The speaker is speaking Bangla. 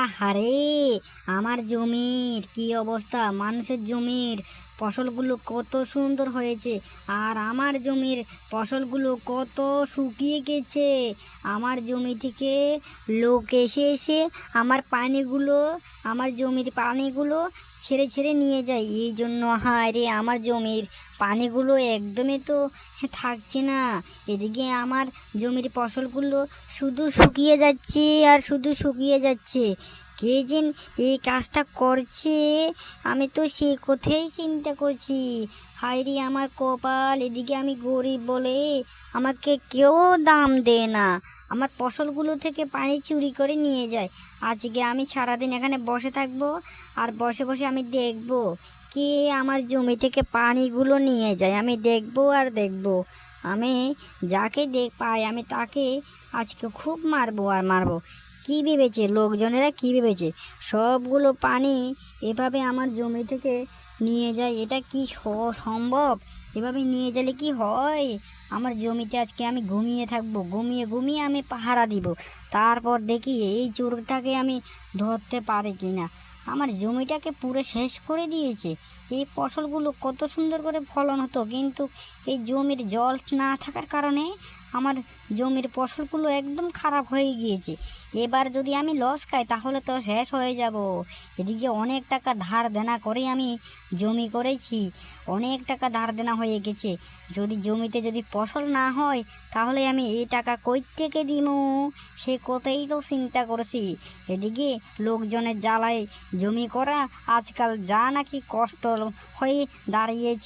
আহারে, আমার জমির কি অবস্থা! মানুষের জমির ফসলগুলো কত সুন্দর হয়েছে, আর আমার জমির ফসলগুলো কত শুকিয়ে গেছে। আমার জমি থেকে লোক এসে এসে আমার পানিগুলো, আমার জমির পানিগুলো ছেড়ে ছেড়ে নিয়ে যায়। এই জন্য হায় রে, আমার জমির পানিগুলো একদমই তো থাকছে না। এদিকে আমার জমির ফসলগুলো শুধু শুকিয়ে যাচ্ছে আর শুধু শুকিয়ে যাচ্ছে। কে যে এই কাজটা করছে, আমি তো সেই কথাই চিন্তা করছি। হায় রে আমার কপাল! এদিকে আমি গরিব বলে আমাকে কেউ দাম দেয় না, আমার ফসলগুলো থেকে পানি চুরি করে নিয়ে যায়। আজকে আমি সারাদিন এখানে বসে থাকবো, আর বসে বসে আমি দেখবো কে আমার জমি থেকে পানিগুলো নিয়ে যায়। আমি দেখবো আর দেখবো। আমি যাকে পাই আমি তাকে আজকে খুব মারবো আর মারবো। কী ভেবেছে লোকজনেরা, কী ভেবেছে সবগুলো পানি এভাবে আমার জমি থেকে নিয়ে যায়? এটা কি সম্ভব? এভাবে নিয়ে গেলে কি হয়? আমার জমিতে আজকে আমি ঘুমিয়ে থাকবো, ঘুমিয়ে ঘুমিয়ে আমি পাহারা দিব। তারপর দেখি এই চোরটাকে আমি ধরতে পারি কি না। আমার জমিটাকে পুরো শেষ করে দিয়েছে। এই ফসলগুলো কত সুন্দর করে ফলন হতো, কিন্তু এই জমির জল না থাকার কারণে আমার জমির ফসলগুলো একদম খারাপ হয়ে গিয়েছে। এবার যদি আমি লস খাই তাহলে তো শেষ হয়ে যাব। এদিকে অনেক টাকা ধার দেনা করে আমি জমি করেছি, অনেক টাকা ধার দেনা হয়ে গেছে। যদি জমিতে যদি ফসল না হয় তাহলে আমি এই টাকা কই থেকে দিমু, সে কথাই তো চিন্তা করছি। এদিকে লোকজনের জ্বালায় জমি করা আজকাল যা নাকি কষ্ট হয়ে দাঁড়িয়েছে।